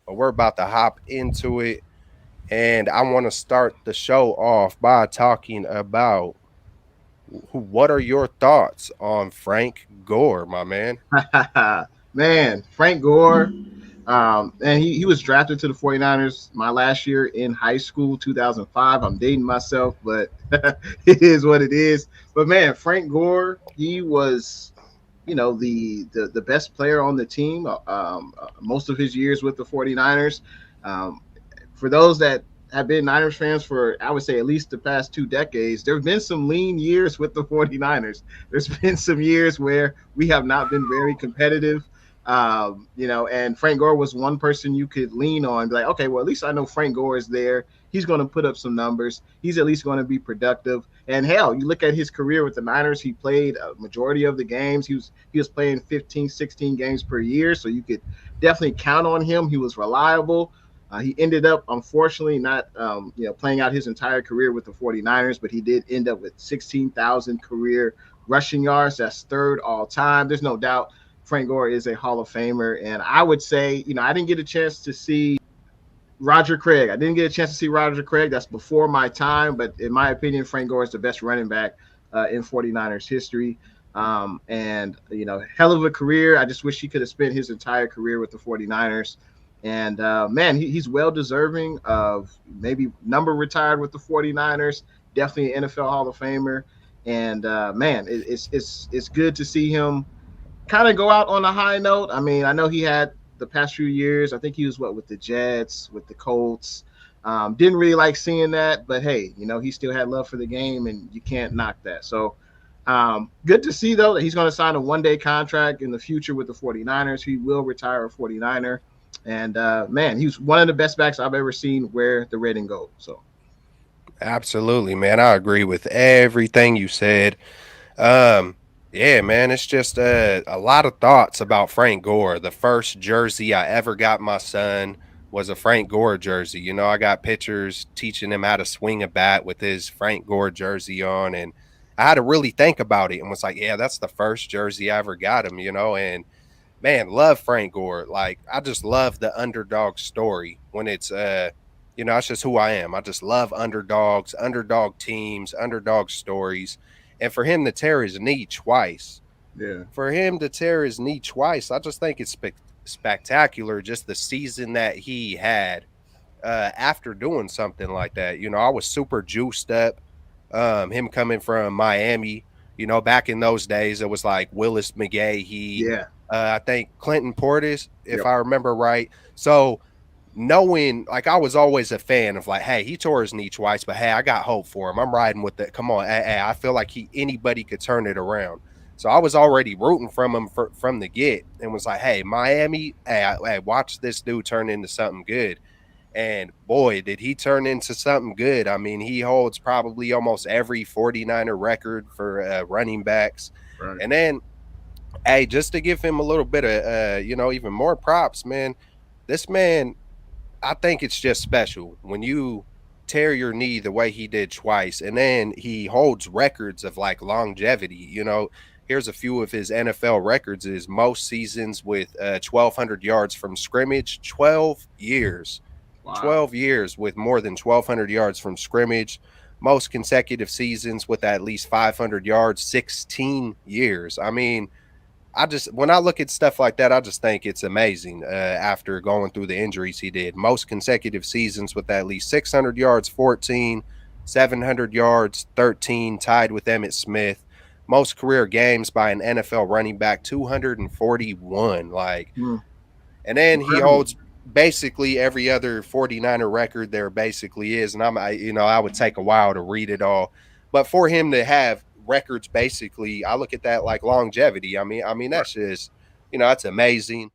but we're about to hop into it. And I want to start the show off by talking about what are your thoughts on Frank Gore, my man? Man, Frank Gore. And he was drafted to the 49ers my last year in high school, 2005. I'm dating myself, but it is what it is. But man, Frank Gore, he was, the best player on the team most of his years with the 49ers. Um, for those that have been Niners fans for, I would say, at least the past 2 decades, there have been some lean years with the 49ers. There's been some years where we have not been very competitive. And Frank Gore was one person you could lean on, be like, okay, well, at least I know Frank Gore is there. He's going to put up some numbers. He's at least going to be productive. And hell, you look at his career with the Niners, he played a majority of the games. He was playing 15, 16 games per year, so you could definitely count on him. He was reliable. He ended up, unfortunately, not playing out his entire career with the 49ers, but he did end up with 16,000 career rushing yards. That's third all time. There's no doubt Frank Gore is a Hall of Famer. And I would say, I didn't get a chance to see Roger Craig. I didn't get a chance to see Roger Craig. That's before my time. But in my opinion, Frank Gore is the best running back in 49ers history. Hell of a career. I just wish he could have spent his entire career with the 49ers. And man, he's well deserving of maybe number retired with the 49ers. Definitely an NFL Hall of Famer. And man, it's good to see him kind of go out on a high note. I mean, I know he had the past few years. I think he was with the Jets, with the Colts. Didn't really like seeing that, but hey, he still had love for the game, and you can't knock that. So good to see, though, that he's going to sign a one-day contract in the future with the 49ers. He will retire a 49er. And man, he's one of the best backs I've ever seen wear the red and gold. So Absolutely, man. I agree with everything you said. Um, yeah, man, it's just a lot of thoughts about Frank Gore. The first jersey I ever got my son was a Frank Gore jersey. I got pictures teaching him how to swing a bat with his Frank Gore jersey on, and I had to really think about it and was like, yeah, that's the first jersey I ever got him, and man, love Frank Gore. Like, I just love the underdog story when it's that's just who I am. I just love underdogs, underdog teams, underdog stories. And for him to tear his knee twice, yeah, I just think it's spectacular. Just the season that he had after doing something like that. I was super juiced up. Him coming from Miami, back in those days, it was like Willis McGahee. yeah, I think Clinton Portis, if yep, I remember right. So knowing, like, I was always a fan of, like, hey, he tore his knee twice, but hey, I got hope for him. I'm riding with it. Come on, hey, I feel like anybody could turn it around. So I was already rooting from him from the get, and was like, hey, Miami, hey, watch this dude turn into something good. And boy, did he turn into something good. I mean, he holds probably almost every 49er record for running backs. right. And then, hey, just to give him a little bit of, even more props, man, this man, I think it's just special when you tear your knee the way he did twice, and then he holds records of like longevity. Here's a few of his NFL records: is most seasons with 1,200 yards from scrimmage, 12 years, Wow. 12 years with more than 1,200 yards from scrimmage. Most consecutive seasons with at least 500 yards, 16 years. I mean, when I look at stuff like that, I just think it's amazing. After going through the injuries he did, most consecutive seasons with at least 600 yards, 14, 700 yards, 13, tied with Emmitt Smith. Most career games by an NFL running back, 241. Like, Hmm. and then he Incredible. holds basically every other 49er record there basically is. And I would take a while to read it all. But for him to have records, basically, I look at that like longevity. I mean, Right. that's just, that's amazing.